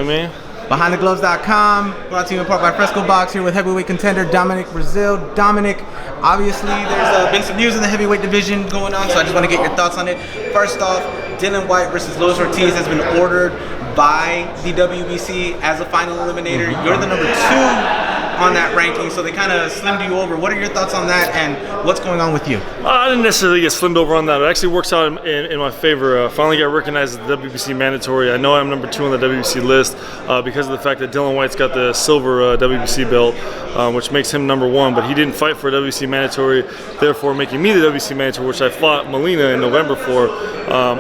Good, man. BehindTheGloves.com, brought to you in part by Fresco Box, here with heavyweight contender Dominic Breazeale. Dominic, obviously there's been some news in the heavyweight division going on, so I just want to get your thoughts on it. First off, Dillian Whyte versus Luis Ortiz has been ordered by the WBC as a final eliminator. You're the number 2 on that ranking, so they kind of slimmed you over. What are your thoughts on that, and what's going on with you? I didn't necessarily get slimmed over on that. It actually works out in my favor. Finally got recognized as the WBC mandatory. I know I'm number 2 on the WBC list because of the fact that Dillian Whyte's got the silver WBC belt, which makes him number 1, but he didn't fight for a WBC mandatory, therefore making me the WBC mandatory, which I fought Molina in November for.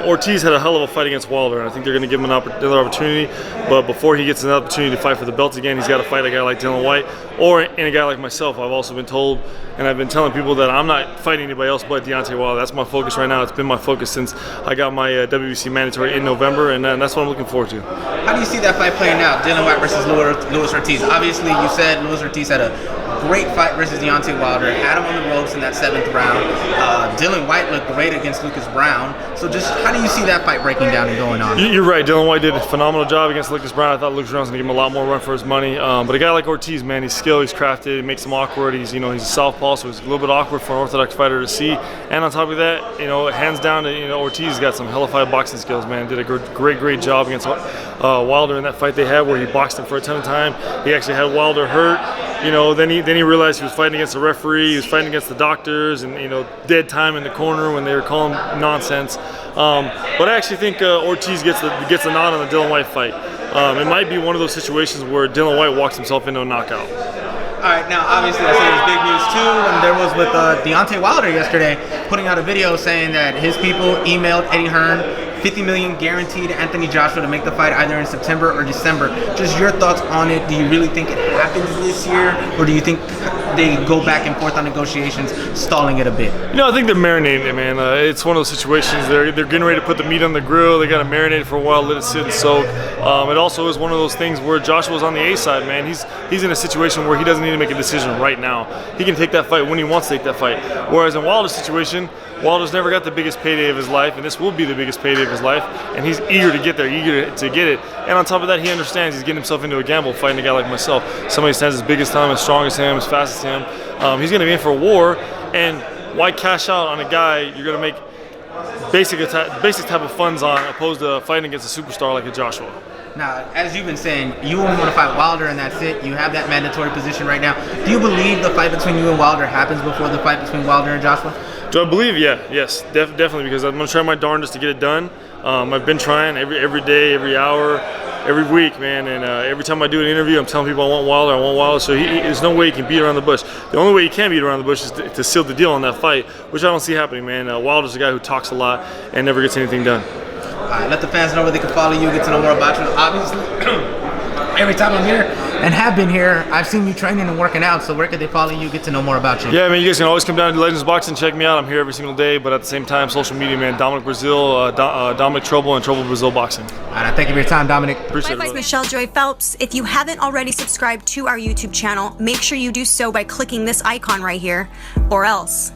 Ortiz had a hell of a fight against Wilder, and I think they're going to give him another opportunity, but before he gets an opportunity to fight for the belt again, he's got to fight a guy like Dillian Whyte, or a guy like myself. I've also been told, and I've been telling people that I'm not fighting anybody else but Deontay Wilder. That's my focus right now. It's been my focus since I got my WBC mandatory in November, and that's what I'm looking forward to. How do you see that fight playing out, Dillian Whyte versus Luis Ortiz? Obviously, you said Luis Ortiz had a great fight versus Deontay Wilder, had him on the ropes in that 7th round. Dillian Whyte looked great against Lucas Brown. So just how do you see that fight breaking down and going on? You're right. Dillian Whyte did a phenomenal job against Lucas Brown. I thought Lucas Brown was going to give him a lot more run for his money. But a guy like Ortiz, man, he's skilled, he's crafted, he makes him awkward. He's a southpaw, so it's a little bit awkward for an orthodox fighter to see. And on top of that, hands down, Ortiz got some hellified boxing skills, man. Did a great job against Wilder in that fight they had, where he boxed him for a ton of time. He actually had Wilder hurt. Then he realized he was fighting against the referee, he was fighting against the doctors, and dead time in the corner when they were calling nonsense. But I actually think Ortiz gets the nod on the Dillian Whyte fight. It might be one of those situations where Dillian Whyte walks himself into a knockout. All right, now obviously I see there's big news too, and there was with Deontay Wilder yesterday putting out a video saying that his people emailed Eddie Hearn $50 million guaranteed to Anthony Joshua to make the fight either in September or December. Just your thoughts on it. Do you really think it happens this year, or do you think they go back and forth on negotiations, stalling it a bit? I think they're marinating it, man. It's one of those situations they're getting ready to put the meat on the grill. They got to marinate it for a while, let it sit and soak. It also is one of those things where Joshua's on the A side, man. He's in a situation where he doesn't need to make a decision right now. He can take that fight when he wants to take that fight. Whereas in Wilder's situation, Wilder's never got the biggest payday of his life, and this will be the biggest payday of his life, and he's eager to get there, eager to get it. And on top of that, he understands he's getting himself into a gamble fighting a guy like myself. Somebody stands as big as him, as strong as him, as fast as him. He's going to be in for a war, and why cash out on a guy you're going to make basic type of funds on, opposed to fighting against a superstar like a Joshua? Now, as you've been saying, you only want to fight Wilder, and that's it. You have that mandatory position right now. Do you believe the fight between you and Wilder happens before the fight between Wilder and Joshua? Do I believe? Yes, definitely, because I'm going to try my darndest to get it done. I've been trying every day, every hour, every week, man, and every time I do an interview, I'm telling people I want Wilder, so there's no way he can beat around the bush. The only way he can beat around the bush is to seal the deal on that fight, which I don't see happening, man. Wilder's a guy who talks a lot and never gets anything done. All right, let the fans know where they can follow you, get to know more about you. Obviously, every time I'm here and have been here, I've seen you training and working out, so where can they follow you, get to know more about you? Yeah, man, you guys can always come down to Legends Boxing and check me out. I'm here every single day, but at the same time, social media, man, Dominic Breazeale, Dominic Trouble, and Trouble Breazeale Boxing. All right, thank you for your time, Dominic. Appreciate it. My name is Michelle Joy Phelps. If you haven't already subscribed to our YouTube channel, make sure you do so by clicking this icon right here, or else.